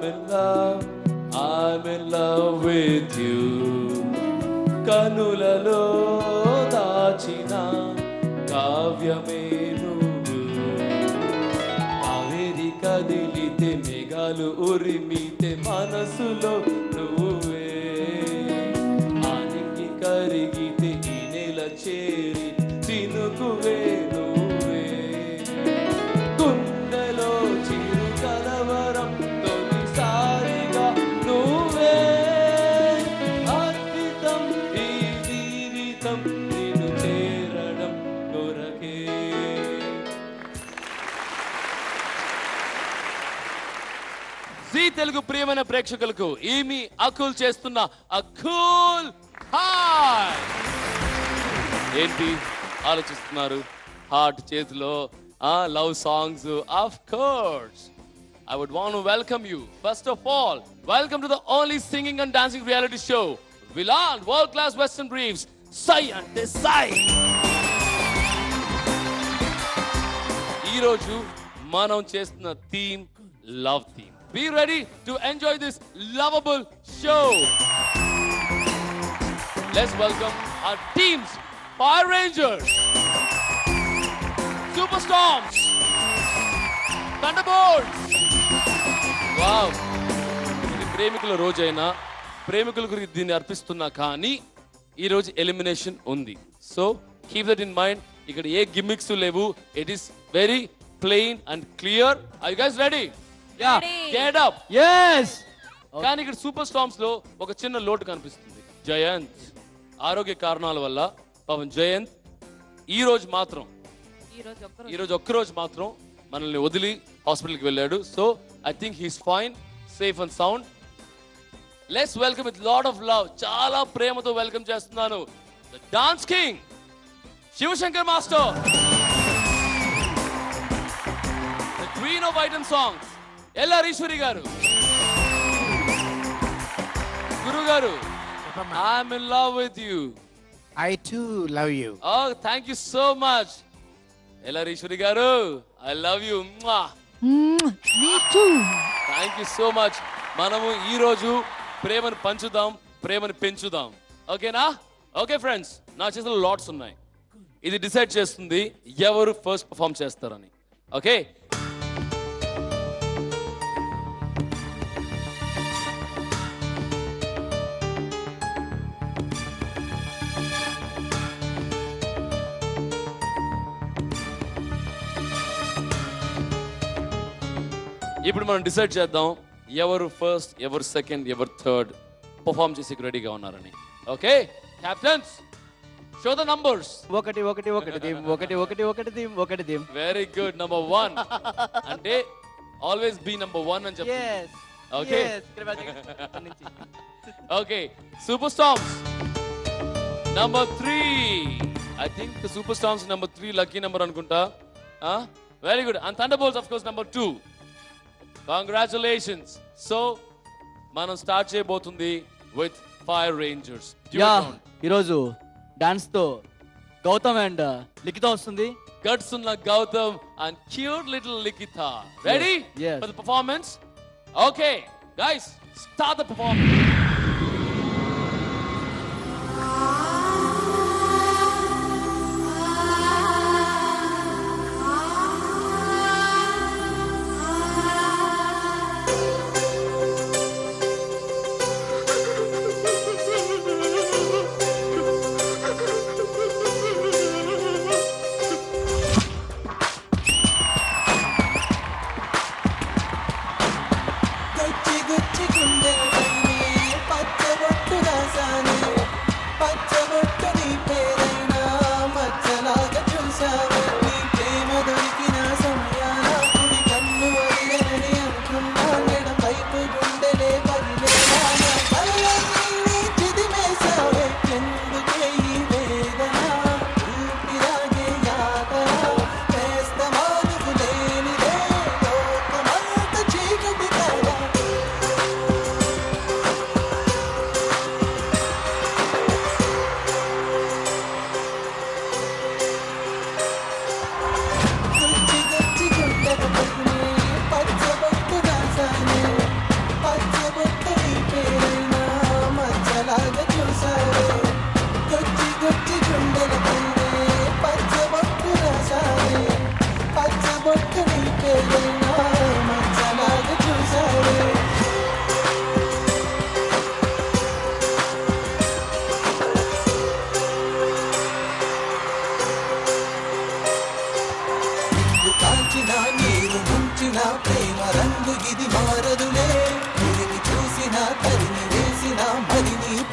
I'm in love with you. కనులలో దాచిన కావ్యమే నువ్వు. కావేరి కదిలితే మేఘాలు ఉరిమితే మనసులో నువ్వే. ఆనికి కరిగితే ఈ నెల చేరి తినుకువే నువ్వే. గుండెలో చిరు కలవరం తొలిసారిగా నువ్వే. అద్భుతం ఈ జీవితం నిన్ను చేరడం కొరకే. జీ తెలుగు ప్రియమైన ప్రేక్షకులకు ఈ మీ అకుల్ చేస్తున్న అకుల్ హాయ్. ఏంటి ఆలోచిస్తున్నారు? హార్ట్ చేతిలో love songs. Of course I would want to welcome you. First of all, welcome to the only singing and dancing reality show, Vilan World Class Western Briefs. Sai ante sai. ఈ రోజు మనం చేస్తున్న theme love theme. Be ready to enjoy this lovable show. Let's welcome our teams. Fire Rangers, Superstorms, Thunderbolts. Wow, ఇది ప్రేమికుల రోజైనా ప్రేమికుల గురించి దీన్ని అర్పిస్తున్నా, కానీ ఈ రోజు ఎలిమినేషన్ ఉంది. So keep that in mind. ఇక్కడ ఏ గిమ్మిక్స్ లేవు. It is very plain and clear. Are you guys ready? Yeah, get up. yes కానీ ఇక్కడ సూపర్ స్టార్మ్స్ లో ఒక చిన్న లోటు కనిపిస్తుంది. జయంత్ ఆరోగ్య కారణాల వల్ల పాపం జయంత్ ఈ రోజు ఒక్కరోజు మాత్రం మనల్ని వదిలి హాస్పిటల్కి వెళ్ళాడు. So I think he's fine, safe and sound. Let's welcome with lot of love. చాలా ప్రేమతో వెల్కమ్ చేస్తున్నాను the dance king Shivashankar master, the queen of item songs L R Eswari garu. Guru garu, I'm in love with you. I too love you. Oh, thank you so much. L R Eswari garu, I love you. Me too. Thank you so much. మనము ఈ రోజు ప్రేమను పంచుదాం, ప్రేమను పెంచుదాం. ఓకేనా? Okay friends, నా చేతిలో LADS ఉన్నాయి. ఇది డిసైడ్ చేస్తుంది ఎవరు ఫస్ట్ పర్ఫామ్ చేస్తారని. ఓకే, ఇప్పుడు మనం డిసైడ్ చేద్దాం ఎవరు ఫస్ట్, ఎవరు సెకండ్, ఎవరు థర్డ్ పర్ఫామ్ చేసి రెడీగా ఉన్నారని. Okay captains, show the numbers. ఒకటి ఒకటి ఒకటి దిమ్, ఒకటి ఒకటి ఒకటి దిమ్, ఒకటి దిమ్. Very good. నంబర్ 1 అంటే ఆల్వేస్ బి నంబర్ 1 అని చెప్పండి. yes okay okay. Super storms number 3. I think super storms number 3 lucky number అనుకుంటా. Very good. And thunderbolts of course number 2. Congratulations. So మనం స్టార్ట్ చేయబోతుంది విత్ ఫైర్ రేంజర్స్. ఈరోజు dance తో Gautam and Likhitha వస్తుంది. Guts ఉన్న Gautam and cute little Likhitha. Ready for the performance? Okay guys, start the performance. గుచ్చి గుండెలపైనే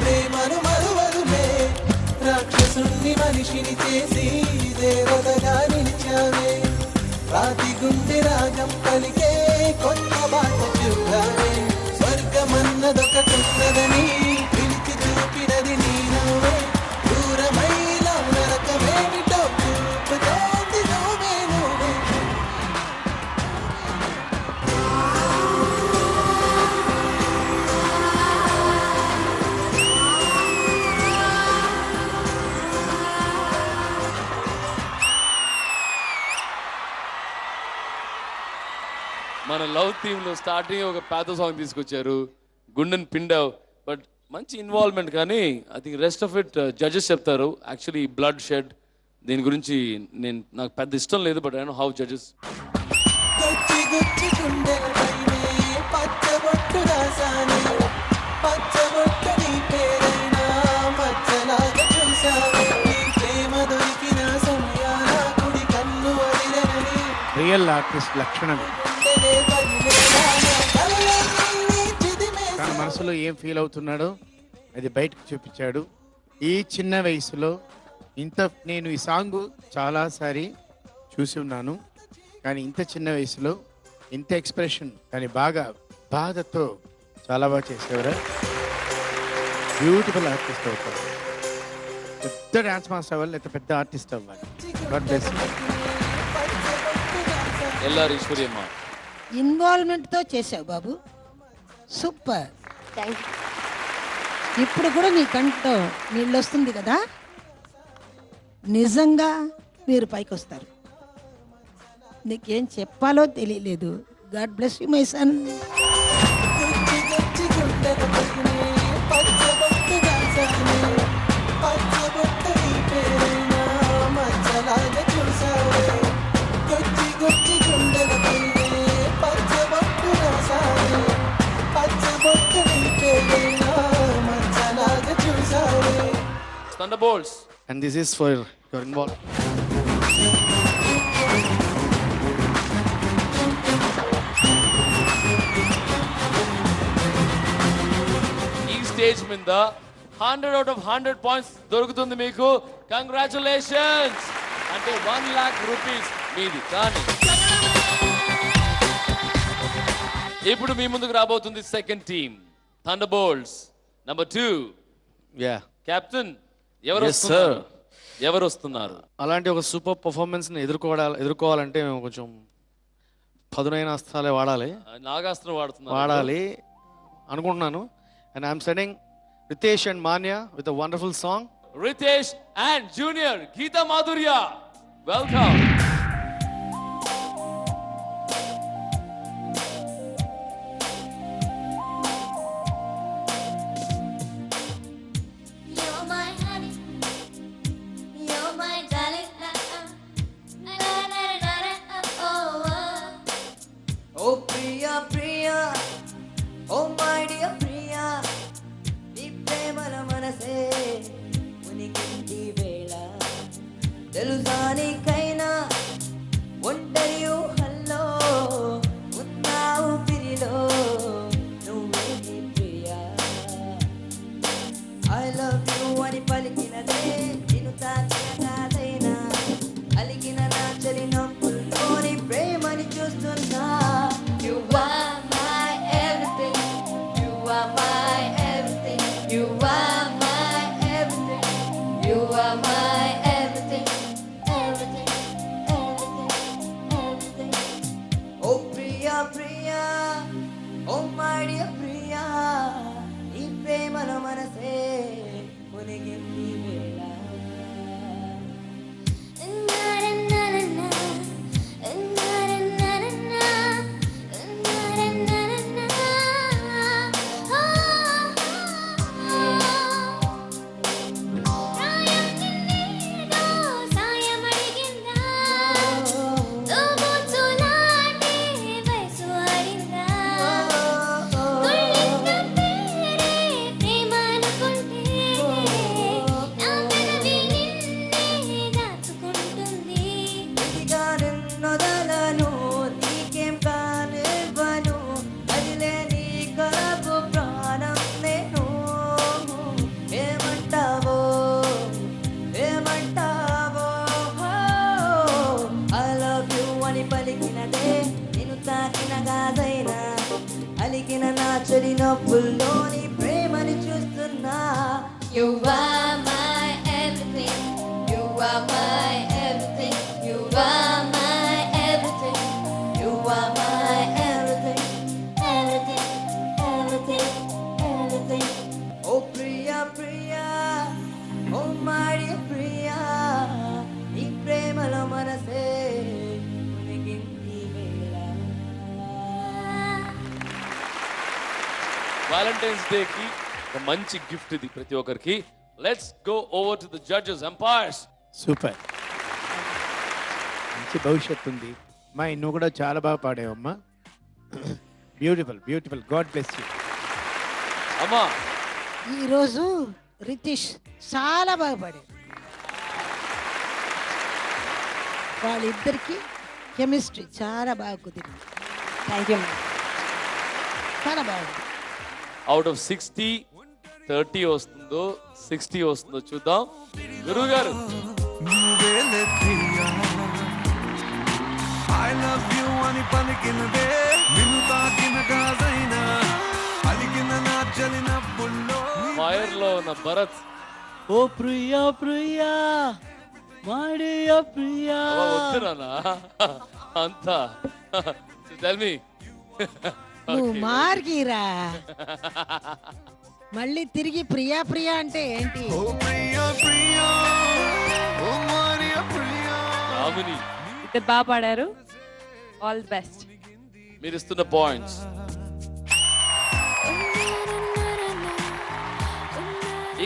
ప్రేమను మరువరులే రాక్షసుణ్ణి మనిషిని చేసి దేవతగా నిలిచావే రాతి గుండె రాగం పలికే కొత్త బాట చూడావే స్వర్గమన్నదొకటున్నదని పిలిచి చూపినది నీ నవ్వే దూరమైన నరకమేమిటో చూపుతోంది నువ్వే నువ్వే మన లవ్ థీమ్ లో స్టార్టింగ్ ఒక పేద సాంగ్ తీసుకొచ్చారు గుండెన్ పిండావ్ బట్ మంచి ఇన్వాల్వ్మెంట్ కానీ I think rest of it judges చెప్తారు యాక్చువల్లీ బ్లడ్ షెడ్ దీని గురించి నాకు పెద్ద ఇష్టం లేదు but I know how judges గుచ్చి గుచ్చి గుండెలపైనే పచ్చబొట్టు రాసానే పచ్చబొట్టు నీ పేరైనా మచ్చలాగా చూసావే నీ ప్రేమ దొరికిన సమయాన కుడి కన్ను వదిలేని రియల్ ఆర్టిస్ట్ లక్షణం. గుండెలే పగిలేలాగా కళ్ళన్నీ చిదిమే తన మనసులో ఏం ఫీల్ అవుతున్నాడో అది బయటకు చూపించాడు. ఈ చిన్న వయసులో నేను ఈ సాంగ్ చాలాసారి చూసి ఉన్నాను కానీ ఇంత చిన్న వయసులో ఇంత ఎక్స్ప్రెషన్ కానీ బాగా బాధతో చాలా బాగా చేసేవారు. బ్యూటిఫుల్ ఆర్టిస్ట్ అవుతారు. పెద్ద డాన్స్ మాస్టర్ అవ్వాలి లేకపోతే పెద్ద ఆర్టిస్ట్ అవ్వాలి. God bless you. L R Eswari అమ్మ ఇన్వాల్వ్మెంట్తో చేసావు బాబు, సూపర్. Thank you. ఇప్పుడు కూడా నీ కంట్లో నీళ్ళు వస్తుంది కదా, నిజంగా మీరు పైకి వస్తారు. నీకేం చెప్పాలో తెలియలేదు. God bless you my son. గుచ్చి గుచ్చి గుండెలపైనే పచ్చబొట్టు రాసానే పచ్చబొట్టు నీ పేరైనా మచ్చలాగా చూసావే గుచ్చి గుచ్చి గుండెలపైనే పచ్చబొట్టు రాసానే పచ్చబొట్టు నీ పేరైనా మచ్చలాగా చూసావే థండర్బోల్ట్స్ And this is for your involvement. ఈ స్టేజ్ మీద 100 out of 100 పాయింట్స్ దొరుకుతుంది మీకు. కంగ్రాచులేషన్స్. అంటే 1 lakh రూపీస్ మీది. కానీ ఇప్పుడు మీ ముందుకు రాబోతుంది second team thunderbolts number 2. Yeah captain ఎవరు Yes, sir. వస్తున్నారు? ఎవరు వస్తున్నారు? అలాంటి ఒక సూపర్ పర్ఫార్మెన్స్ని ఎదుర్కోవాలంటే మేము కొంచెం పదునైన అస్త్రాలే వాడాలి నాగాస్త్రం వాడుతున్నారు. వాడాలి అనుకుంటున్నాను. And I'm sending Ritesh and Manya with a wonderful song. Ritesh and junior Geetha Madhurya, welcome. You're my honey, you're my darling, oh. Oh Priya Priya, oh my dear Priya, నీ ప్రేమల మనసే ఉనికింది వేళ తెలుసా నీకైనా ఒంటరి ఊహల్లో ఉన్నావు పిరిలో నువ్వే నీ ప్రియా. I love you అని పలికినదే నిన్ను తాకిన కాదైనా అలిగిన నా చలి నవ్వుల్లోని ప్రేమని చూస్తున్నా. You are my everything, you are my everything, you are my everything, you are my everything, everything, everything, everything. Oh Priya Priya, oh my dear Priya, ఈ ప్రేమలో మనసే మునిగింది వేళ. You are my everything. You are my everything. You are my everything. You are my everything. Everything, everything, everything. Oh Priya Priya, oh my dear Priya, నీ ప్రేమలో మనసే మునిగింది వేళ. వాలంటైన్స్ డే కి ఒక మంచి గిఫ్ట్ ఇది ప్రతి ఒక్కరికి. Let's go over to the judges empires. Super, మంచి భవిష్యత్తు ఉంది. మా నువ్వు కూడా చాలా బాగా పాడావమ్మా. Beautiful beautiful, god bless you. అమ్మా ఈరోజు రితీష్ చాలా బాగా పాడాడు. వాళ్ళిద్దరికి కెమిస్ట్రీ చాలా బాగా కుదిరింది. Thank you ma'am. చాలా బాగుంది. అవుట్ ఆఫ్ 60 30 వస్తుందో 60 వస్తుందో చూద్దాం. గురువు గారు నువ్వేలే ప్రియా ఐ లవ్ యు అని పలికినదే నిన్ను తాకిన గాజైనా అలిగిన నా చలినప్పుల్లో ఫైర్ లో ఉన్న భరత్. ఓ ప్రియా ప్రియా మాడియా ప్రియా. వద్దురానా అంతా. Tell me. నువ్వు మార్గిరా. మళ్ళీ తిరిగి ప్రియా ప్రియా అంటే ఏంటి? ఓ ప్రియా ప్రియా ఓ మరియా ప్రియా. రామిని ఇద్దరు బాగా పాడారు. All the best. మీరు ఇస్తున్న పాయింట్స్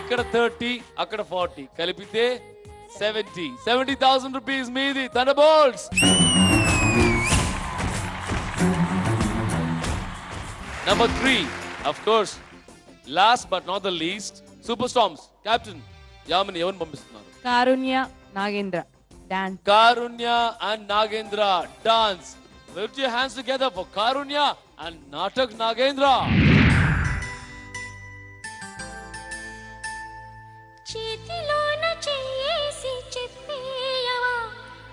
ఇక్కడ 30 అక్కడ 40 కలిపితే 70,000 రూపీస్ మీది. థండర్బోల్ట్స్. Number 3, of course, last but not the least, Super Storms Captain Yamini ఎవరిని పంపిస్తున్నారు? Karunya Nagendra dance. Karunya and Nagendra dance. Lift your hands together for Karunya and Natak Nagendra. చేతిలోన చేసి చెప్పేయవా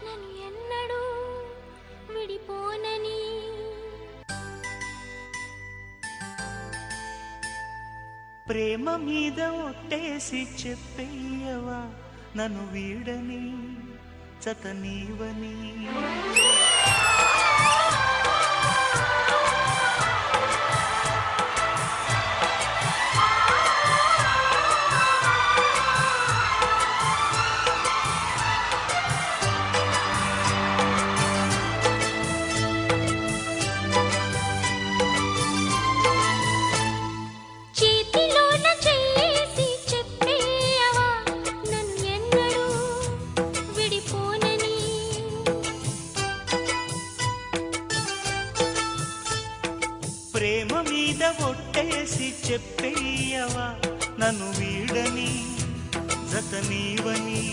నన్ను ఎన్నడూ విడిపోనని. ప్రేమ మీద ఒట్టేసి చెప్పేయవా నన్ను వీడని చతనీవని. చేతిలోన చేసి చెప్పేయవా నన్ను ఎన్నడూ విడిపోనని. ప్రేమ మీద ఒట్టేసి చెప్పేయవా నన్ను వీడని జతనీవని.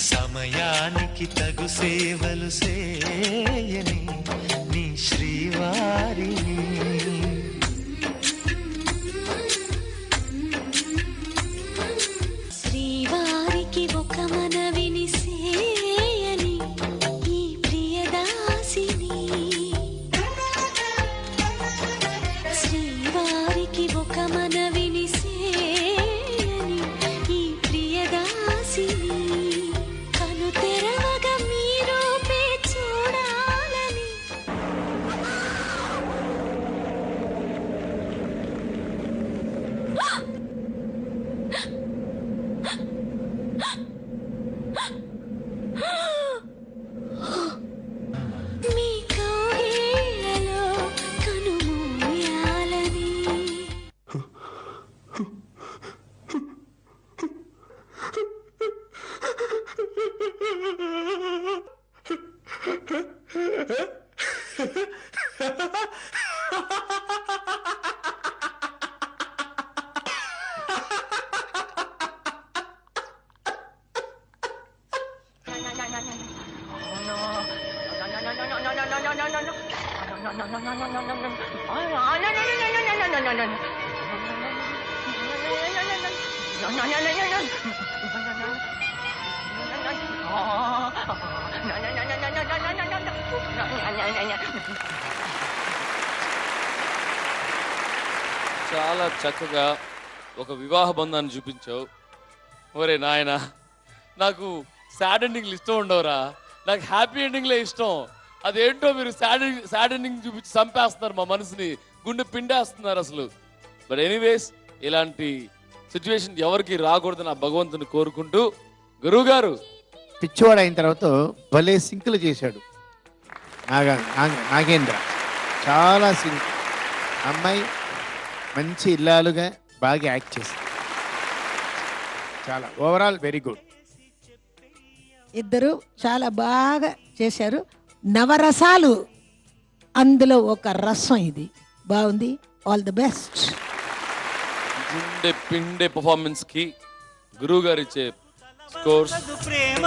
సమయానికి తగు సేవలు చేయని నీ శ్రీవారిని. శ్రీవారికి ఒక మనవిని సేయని ఈ ప్రియదాసిని. శ్రీవారికి ఒక మనవిని సేయని ఈ ప్రియదాసిని. కను తెరవగా మీ రూపే చూడాలని. మీ కౌగిళ్ళలో కనుమూయాలని. చాలా చక్కగా ఒక వివాహ బంధాన్ని చూపించావు. ఒరే నాయన, నాకు సాడ్ ఎండింగ్లు ఇష్టం ఉండవురా, నాకు హ్యాపీ ఎండింగ్లే ఇష్టం. అదేంటో మీరు సాడ్ ఎండింగ్ చూపించి చంపేస్తున్నారు, మా మనసుని గుండె పిండేస్తున్నారు అసలు. బట్ ఎనీవేస్, ఇలాంటి సిచ్యువేషన్ ఎవరికి రాకూడదని ఆ భగవంతుని కోరుకుంటూ, గురువు గారు పిచ్చివాడు అయిన తర్వాత భలే సింకులు చేశాడు నాగేంద్ర. చాలా సింక్. అమ్మాయి మంచి ఇల్లాలుగా బాగా యాక్ట్ చేసింది. చాలా ఓవరాల్ వెరీ గుడ్. ఇద్దరు చాలా బాగా చేశారు. నవరసాలు అందులో ఒక రసం ఇది. బాగుంది. All the best. గుండె పిండే పర్ఫార్మెన్స్ కి గురువు గారు ఇచ్చే స్కోర్స్. ప్రేమ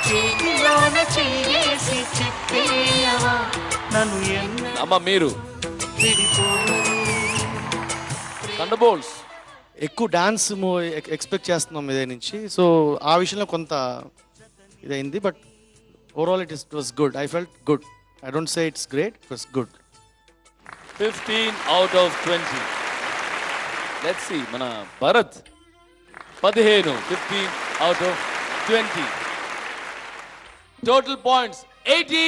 చేతిలోన చెయ్యేసి చెప్పేయవా నన్ను అమ్మ మీరు థండర్బోల్ట్స్ ఎక్కువ డాన్స్ ఎక్స్పెక్ట్ చేస్తున్నాం ఇదే నుంచి. సో ఆ విషయంలో కొంత ఇదైంది. But overall it was good. I felt good. I don't say it's great, it was good. 15 out of 20. Let's see మన Bharat 15 15 out of 20. Total points 80.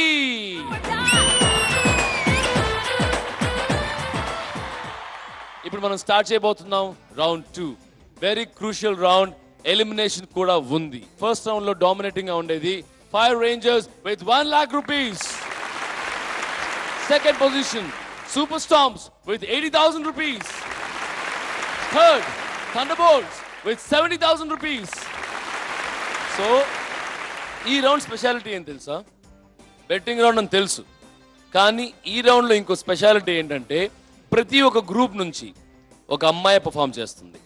ఇప్పుడు మనం స్టార్ట్ చేయబోతున్నాం round 2. Very crucial round. Elimination కూడా ఉంది. ఫస్ట్ రౌండ్ లో dominating గా ఉండేది 5 Rangers with 1 lakh rupees. Second position, Super Storms with 80,000 rupees. Third, Thunderbolts with 70,000 rupees. So, ఈ రౌండ్ స్పెషాలిటీ ఏం తెలుసా? బెట్టింగ్ రౌండ్ అని తెలుసు, కానీ ఈ రౌండ్లో ఇంకో స్పెషాలిటీ ఏంటంటే ప్రతి ఒక్క గ్రూప్ నుంచి ఒక అమ్మాయి పర్ఫామ్ చేస్తుంది.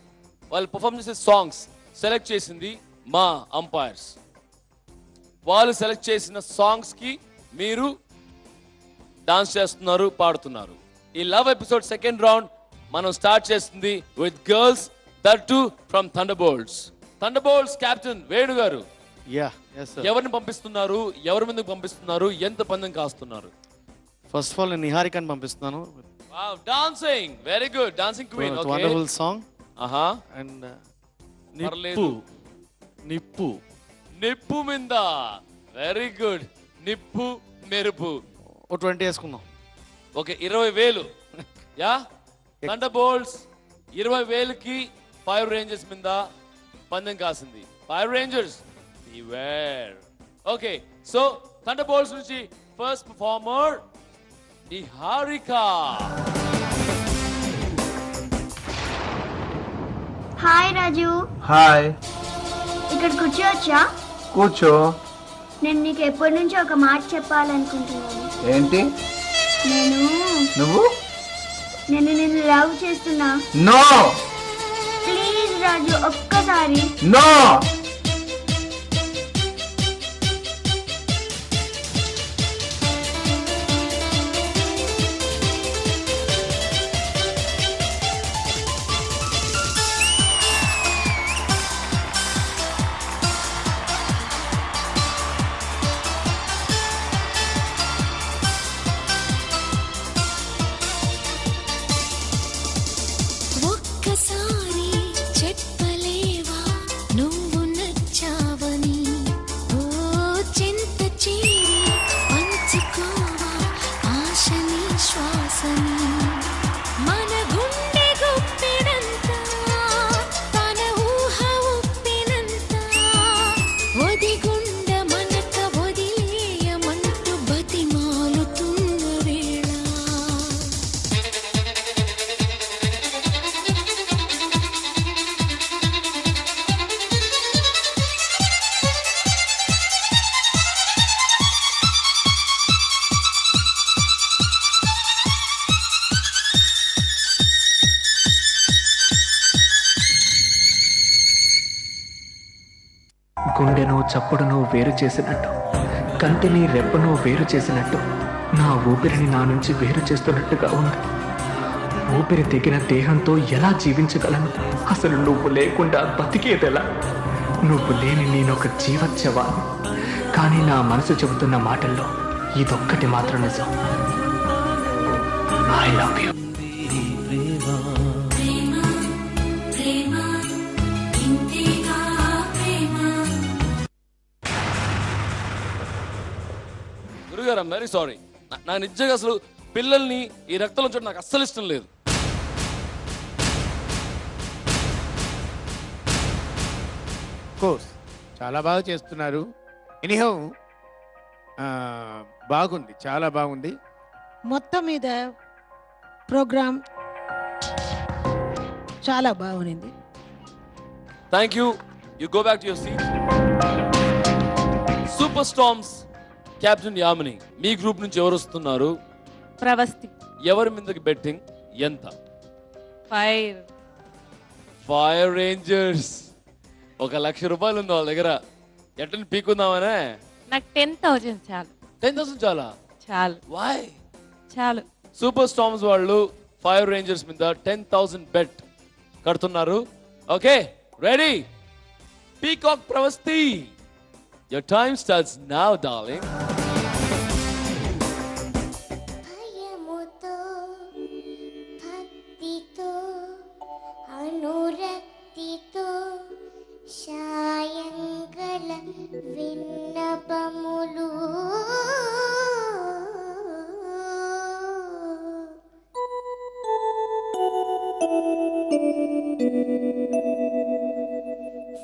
వాళ్ళు పర్ఫామ్ చేసే సాంగ్స్ సెలెక్ట్ చేసింది మా అంపైర్స్. వాళ్ళు సెలెక్ట్ చేసిన సాంగ్స్కి మీరు డాన్స్ చేస్తున్నారు, పాడుతున్నారు. ఈ లవ్ ఎపిసోడ్ సెకండ్ రౌండ్ మనం స్టార్ట్ చేస్తుంది with girls, that two from thunderbolts. Thunderbolts captain Venu garu, ఎవరిని పంపిస్తున్నారు, ఎవరి ముందుకు పంపిస్తున్నారు, ఎంత పందెం కాస్తున్నారు? ఫస్ట్ ఆఫ్ ఆల్ నేను నిహారికని పంపిస్తున్నాను. Wow, dancing very good, dancing queen. Okay, wonderful song. ఆహా. అండ్ పర్లేదు. నిప్పు నిప్పు మింద, వెరీ గుడ్. నిప్పు మెరుపు. ఓ 20 వేసుకుందాం. ఓకే, 20,000. యా, థండర్బోల్ట్స్ 20,000కి 5 Rangers మీద పందెం కాసింది. 5 Rangers, beware. ఓకే, సో థండర్బోల్ట్స్ నుంచి ఫస్ట్ పర్ఫార్మర్ నిహారిక. హాయ్ రాజు. హాయ్. ఇక్కడ కూర్చోవచ్చా? కూర్చో. నేను నీకు ఎప్పటి నుంచో ఒక మాట చెప్పాలనుకుంటున్నాను. ఏంటి? నేను నిన్ను లవ్ చేస్తున్నా. నో. ప్లీజ్ రాజు, ఒక్కసారి. నో. ఒక్కసారి చెప్పలేవా నువ్వు నచ్చావని? ఓ చింత చేరి పంచుకోవా ఆశని శ్వాసని. మన గుండె గుప్పినంత, తన ఊహ ఉప్పినంత, ఒదిగుండ మనక వదిలేయమంటూ బతిమాలుతున్న వేళ. గుండెను చప్పుడును వేరు చేసినట్టు, కంటిని రెప్పను వేరు చేసినట్టు, నా ఊపిరిని నా నుంచి వేరు చేస్తున్నట్టుగా ఉంది. ఊపిరి తెగిన దేహంతో ఎలా జీవించగలను? అసలు నువ్వు లేకుండా బతికేదెలా? నువ్వు లేని నేనొక జీవోత్సవాన్ని. కానీ నా మనసు చెబుతున్న మాటల్లో ఇదొక్కటి మాత్రం నిజం. I love you. గురుగారు ఐమ్ వెరీ సారీ. నాకు నిజంగా అసలు పిల్లల్ని ఈ రక్తంలో చూడడం నాకు అస్సలు ఇష్టం లేదు. కోర్స్ చాలా బాగా చేస్తున్నారు. ఎనీహౌ బాగుంది, చాలా బాగుంది. మొత్తం మీద ప్రోగ్రామ్ చాలా బాగుంది. Thank you. You go back to your seat. Super storms captain Yamini, me group నుంచి ఎవరు వస్తున్నారు? ప్రవస్తి. ఎవరి మీదకి బెట్టింగ్? ఎంత? ఫైర్. Fire Rangers. 1,00,000 రూపాయలు ఉంది వాళ్ళ దగ్గర. ఎట్లని పీకుందామనే? నాకు 10,000 చాలు. 10,000 చాలా? చాలు. వై? చాలు. సూపర్ స్టార్మ్స్ వాళ్ళు ఫైర్ రేంజర్స్ మీద 10,000 బెట్ కడుతున్నారు. Okay, ready? Peacock Pravasthi, your time starts now, darling. భయముతో భక్తితో అనురక్తితో సాయంగల విన్నపములు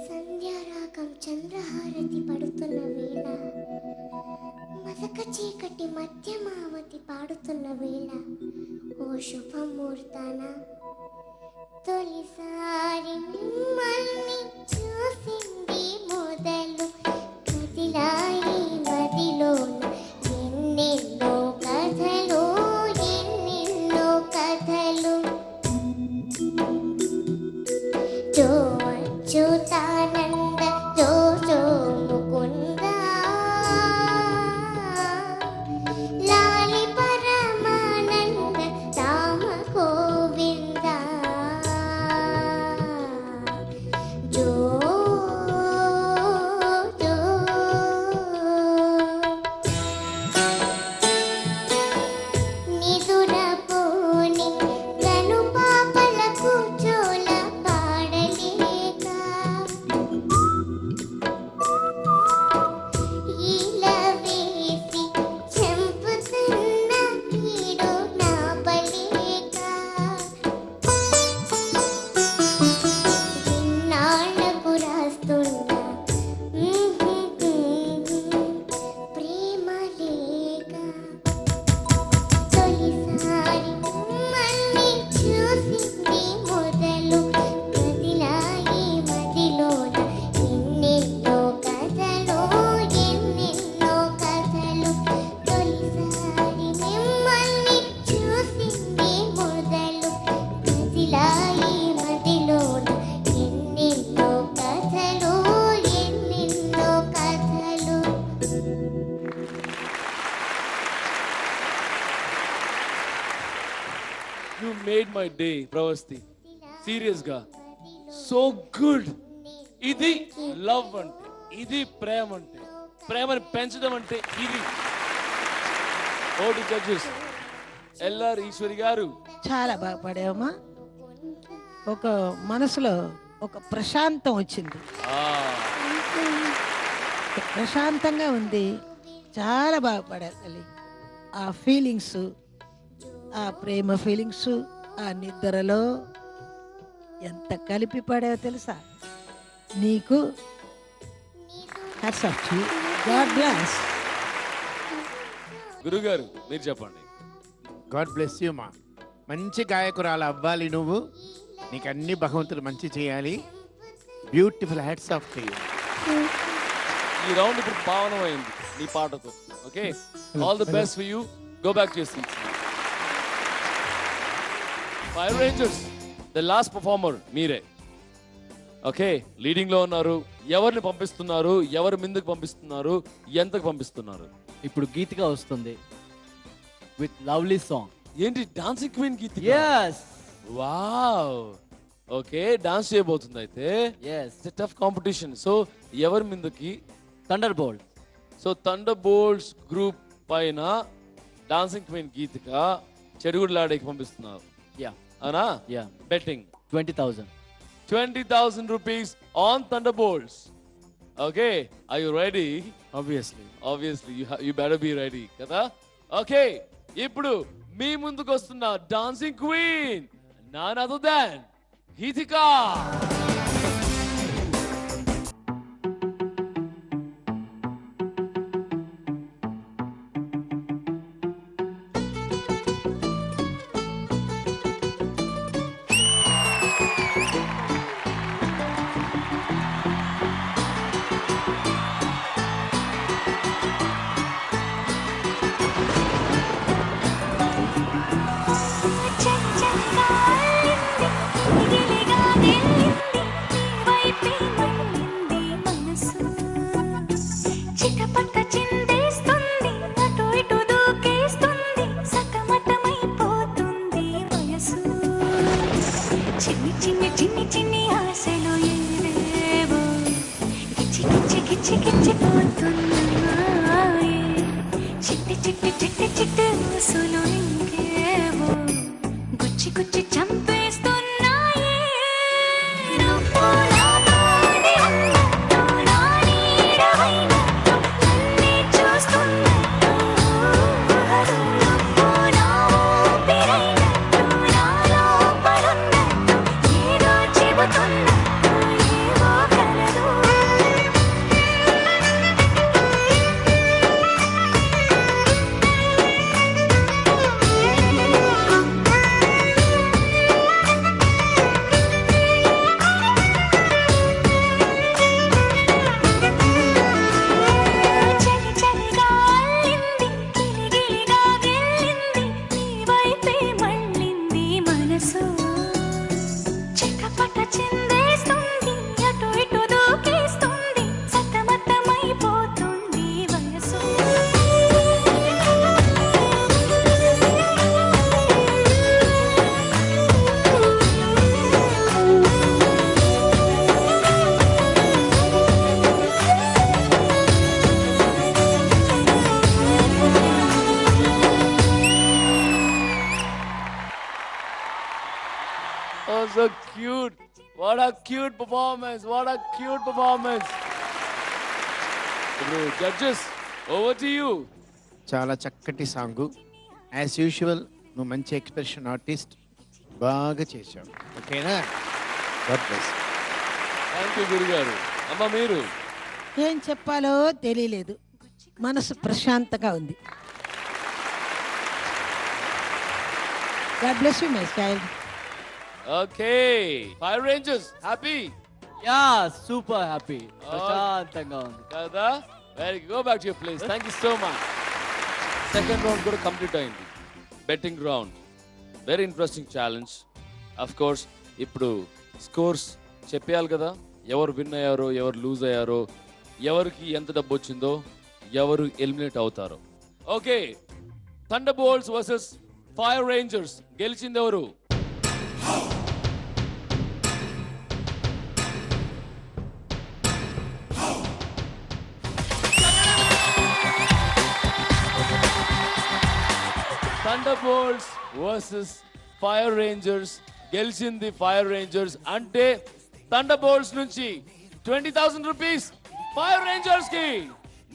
సంధ్యారాగం చంద్రహారతి పడుతున్న వేళ, మదక చీకటి మధ్యమావతి పాడుతున్న వేళ, ఓ శుభముహూర్తాన తొలిసారి మిమ్మల్ని చూసింది మొదలు కదిలాయి మదిలోన ఎన్నెన్నో కథలు, ఎన్నెన్నో కథలు. జో అచ్యుతానంద జో జో ముకుంద, లాలి పరమానంద రామ గోవింద. జో జో నిదురపోని గను పాపలకు జోల పాడలేక, ఈల వేసి చంపుతున్న ఈడు నా బలేక, ఇన్నాళ్లకు రాస్తున్న ప్రేమ లేక, తొలిసారి మిమ్మల్ని చూసింది మొదలు కదిలాయి మదిలోన ఎన్నెన్నో కథలు, ఎన్నెన్నో కథలు. తొలిసారి మిమ్మల్ని చూసింది మొదలు కదిలాయి మదిలోన ఎన్నెన్నో కథలు, ఎన్నెన్నో కథలు. You made my day, Pravasthi. Serious గా సో గుడ్. ఇది లవ్ అంటే, ఇది ప్రేమ అంటే, ప్రేమని పెంచడం అంటే ఇది. ఓటు జడ్జెస్ ఎల్ఆర్ ఈశ్వరి గారు. చాలా బాగా పాడావమ్మా. ఒక మనసులో ఒక ప్రశాంతం వచ్చింది, ప్రశాంతంగా ఉంది. చాలా బాగా పాడారు తల్లి. ఆ ఫీలింగ్స్, ఆ ప్రేమ ఫీలింగ్స్, ఆ నిద్రలో ఎంత కలిపి పాడావో తెలుసా. నీకు hats off to you. God bless. గురుగారు మీరు చెప్పండి. గాడ్ బ్లెస్ యూ మా. మంచి గాయకురాలు అవ్వాలి నువ్వు. నీకు అన్ని భగవంతుడు మంచి చేయాలి. Beautiful hats off to you. ఈ రౌండ్ ఇప్పుడు పావనమైంది నీ పాటతో. Okay, all the best for you. Go back to your seats. Fire Rangers the last performer మీరే. ఓకే, లీడింగ్ లో ఉన్నారు. ఎవరిని పంపిస్తున్నారు, ఎవరి మీదకి పంపిస్తున్నారు, ఎంతకు పంపిస్తున్నారు? ఇప్పుడు గీతిక వస్తుంది విత్ లవ్లీ సాంగ్. ఏంటి dancing queen Geethika? yes wow. Okay, dance చేయబోతుంది అయితే. yes it's tough competition. So ఎవరి మీదకి? Thunder bolt. So thunder bolts group పైన డాన్సింగ్ క్వీన్ గీతిక చెడుగుడులాడేకి పంపిస్తున్నారు. Yeah. అవునా? Yeah. Betting 20,000. 20,000 rupees on Thunderbolts. Okay, are you ready? Obviously. Obviously, you better be ready, కదా? Okay, ఇప్పుడు మీ ముందుకు వస్తున్న dancing queen none other than గీతిక. చిటపట చిందేస్తుంది అటు ఇటు దూకేస్తుంది సతమతమైపోతుంది వయసు చిన్ని చిన్ని చిన్ని చిన్ని ఆశలు ఏవేవో గిచ్చి గిచ్చి గిచ్చి గిచ్చిపోతున్నాయి చిట్టి చిట్టి చిట్టి చిట్టి ఊసులు ఇంకేవో గుచ్చి గుచ్చి చంపేస్తున్నాయి నువ్వు నాతోనే ఉన్నట్టు నా నీడవైనట్టు నన్నే చూస్తున్నట్టు నువ్వు నా ఊపిరైనట్టు నా లోపలున్నట్టు ఏదో చెబుతున్నట్టు ఏవో కలదు చలి చలిగా అల్లింది గిలిగిలిగా గెల్లింది నీ వైపే మళ్ళింది మనసు చిటపట చిందేస్తుంది అటు ఇటు దూకేస్తుంది సతమతమైపోతుంది వయసు Oh, so cute. What a cute performance. What a cute performance. ఇప్పుడు జడ్జెస్ ఓవర్ టు యూ. చాలా చక్కటి సాంగు. యాజ్ యూజువల్ నువ్వు మంచి ఎక్స్ప్రెషన్ ఆర్టిస్ట్, బాగా చేశావు. ఓకేనా? God bless. థ్యాంక్ యూ గురుగారు. అమ్మ మీరు ఏం చెప్పాలో తెలియలేదు, మనసు ప్రశాంతంగా ఉంది. God bless you my child. Okay. Fire Rangers happy Yeah, super happy. ప్రశాంతంగా ఉంది. కదా? Very go back to your place. Thank you so much. Second round కూడా కంప్లీట్ అయింది. Betting round. Very interesting challenge. Of course ఇప్పుడు scores చెప్పేయాలి కదా, ఎవరు win అయ్యారో ఎవరు లూజ్ అయ్యారో, ఎవరికి ఎంత డబ్బు వచ్చిందో, ఎవరు ఎలిమినేట్ అవుతారో. Okay, thunderbolts versus fire rangers. గెలిచింది ఎవరు? Thunderbolts versus fire rangers. గెలిచింది ఫైర్ రేంజర్స్. అంటే థండర్బోల్ట్స్ నుంచి 20,000 రూపీస్ ఫైర్ రేంజర్స్ కి.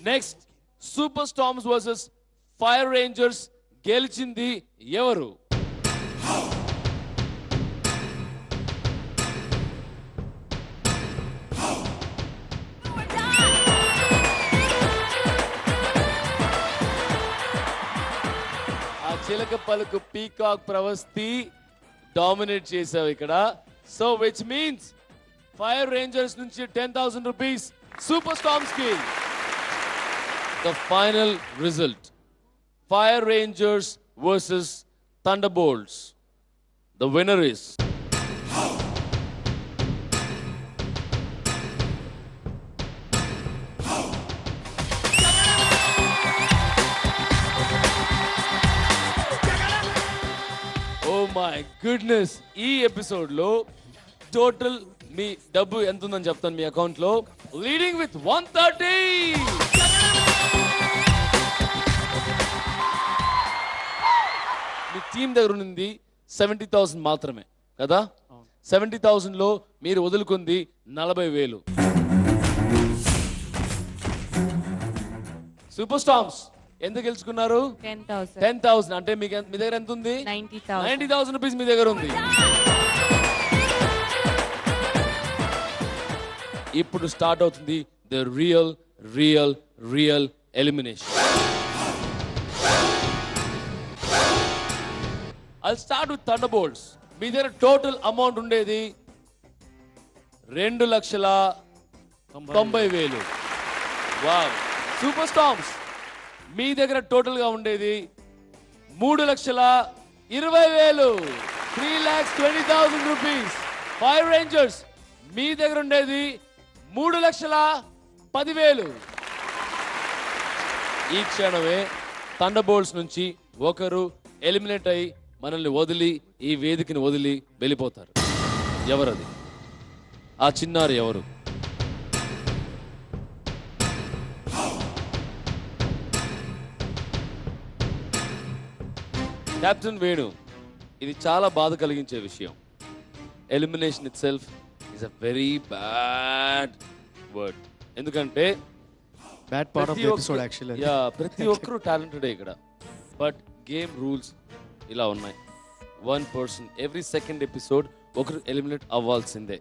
Next super storms versus fire rangers. గెలిచింది ఎవరు? చిలక పలుకు పీకాక్ ప్రవస్తి డామినేట్ చేసావు ఇక్కడ. So which means fire rangers నుంచి 10,000 రూపీస్ సూపర్ స్టార్మ్స్ కి. The final result fire rangers versus thunderbolts. The winner is my goodness. ఈ ఎపిసోడ్ లో టోటల్ మీ డబ్బు ఎంత ఉందని చెప్తాను. మీ అకౌంట్ లో లీడింగ్ విత్ 130. టీం దగ్గర ఉన్నది 70,000 మాత్రమే కదా. 70,000లో మీరు వదులుకుంది 40,000. సూపర్ స్టార్స్ ఎంత గెలుచుకున్నారు? 10,000. 10,000. అంటే మీకు మీ దగ్గర ఎంత ఉంది? 90,000. 90,000 రూపీస్ మీ దగ్గర ఉంది. ఇప్పుడు స్టార్ట్ అవుతుంది the real elimination. I'll start with Thunderbolts. మీ దగ్గర టోటల్ అమౌంట్ ఉండేది 2,90,000. వావ్. సూపర్ స్టార్స్ మీ దగ్గర టోటల్ గా ఉండేది 3,20,000. 3,20,000 రూపీస్. ఫైర్ రేంజర్స్ మీ దగ్గర ఉండేది 3,10,000. ఈ క్షణమే థండర్బోల్ట్స్ నుంచి ఒకరు ఎలిమినేట్ అయి మనల్ని వదిలి ఈ వేదికని వదిలి వెళ్ళిపోతారు. ఎవరది? ఆ చిన్నారి ఎవరు? కెప్టెన్ వేణు, ఇది చాలా బాధ కలిగించే విషయం. Elimination itself is a very bad word. ఎందుకంటే bad part of the episode actually. ప్రతి ఒక్కరు టాలెంటెడ్ ఇక్కడ. బట్ గేమ్ రూల్స్ ఇలా ఉన్నాయి. 1 పర్సన్ ఎవ్రీ సెకండ్ ఎపిసోడ్ ఒకరు ఎలిమినేట్ అవ్వాల్సిందే.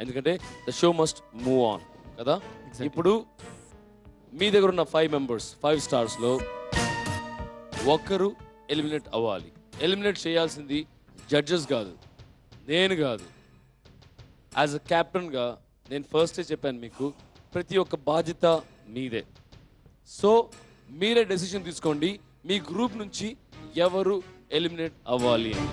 ఎందుకంటే the show must move on కదా. ఇప్పుడు మీ దగ్గర ఉన్న 5 మెంబర్స్ 5 స్టార్స్లో ఒక్కరు ఎలిమినేట్ అవ్వాలి. ఎలిమినేట్ చేయాల్సింది జడ్జెస్ కాదు, నేను కాదు. యాజ్ అ క్యాప్టెన్గా నేను ఫస్టే చెప్పాను మీకు, ప్రతి ఒక్క బాధ్యత మీదే. సో మీరే డెసిషన్ తీసుకోండి మీ గ్రూప్ నుంచి ఎవరు ఎలిమినేట్ అవ్వాలి అని.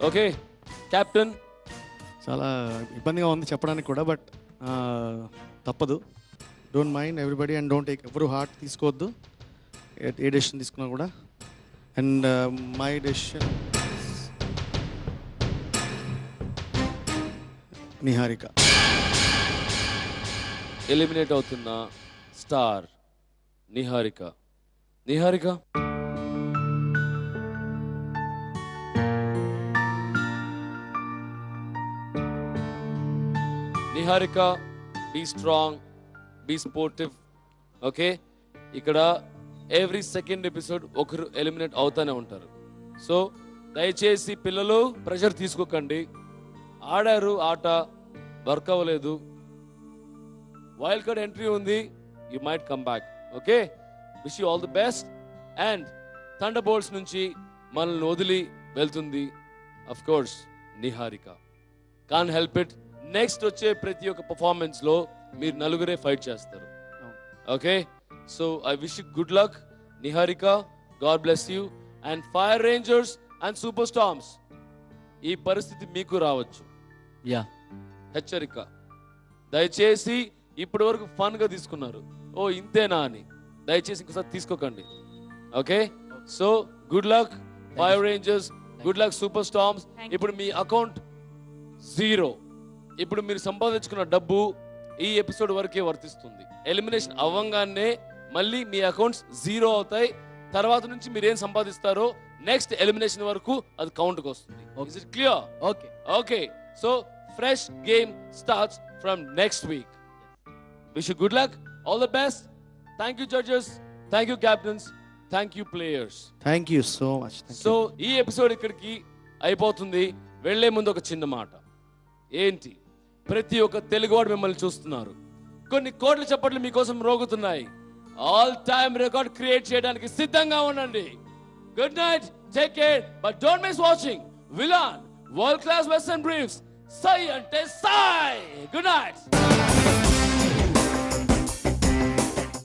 Okay captain. చాలా ఇబ్బందిగా ఉంది చెప్పడానికి కూడా, బట్ తప్పదు. Don't mind everybody and don't take ఎవరు హార్ట్ తీసుకోవద్దు ఏ డెసిషన్ తీసుకున్నా కూడా. And my decision Niharika. Eliminate అవుతున్న star Niharika. Niharika, Niharika be strong, be sportive. Okay, ఇక్కడ ఎవ్రీ సెకండ్ ఎపిసోడ్ ఒకరు ఎలిమినేట్ అవుతానే ఉంటారు. సో దయచేసి పిల్లలు ప్రెషర్ తీసుకోకండి. ఆడారు ఆట, వర్క్ అవ్వలేదు, వైల్డ్ కార్డ్ ఎంట్రీ ఉంది, you might come back. Okay, wish you all the best. And thunderbolts నుంచి మనల్ని వదిలి వెళ్తుంది of course Niharika. Can help it. Next వచ్చే ప్రతి ఒక్క పర్ఫార్మెన్స్ లో మీరు నలుగురే ఫైట్ చేస్తారు. Okay, so I wish you good luck Niharika. God bless you. And fire rangers and super storms, ఈ పరిస్థితి మీకు రావచ్చు. హెచ్చరిక, దయచేసి ఇప్పటి వరకు ఫన్ గా తీసుకున్నారు, ఓ ఇంతేనా అని. దయచేసి ఇంకోసారి తీసుకోకండి. Okay, so good luck fire Rangers, good luck super storms. ఇప్పుడు మీ అకౌంట్ 0. ఇప్పుడు మీరు సంపాదించుకున్న డబ్బు ఈ ఎపిసోడ్ వరకే వర్తిస్తుంది. ఎలిమినేషన్ అవ్వంగానే మళ్ళీ మీ అకౌంట్స్ 0 అవుతాయి. తర్వాత నుంచి మీరు ఏం సంపాదిస్తారో నెక్స్ట్ ఎలిమినేషన్ వరకు అది కౌంట్కి వస్తుంది. Is it clear? Okay. Okay, so fresh game starts from next week. Wish you good luck, all the best. Thank you judges, thank you captains, thank you players. Thank you so much. So ఈ episode ఇక్కడికి అయిపోతుంది. వెళ్లే ముందు ఒక చిన్న మాట. ఏంటి, ప్రతి ఒక్క తెలుగువాడు మిమ్మల్ని చూస్తున్నారు. కొన్ని కోట్ల చప్పట్లు మీకోసం రోగుతున్నాయి. ఆల్ టైమ్ రికార్డ్ క్రియేట్ చేయడానికి సిద్ధంగా ఉండండి. Good night, take care, but don't miss watching villain world class western briefs. సై అంటే సై. Good night.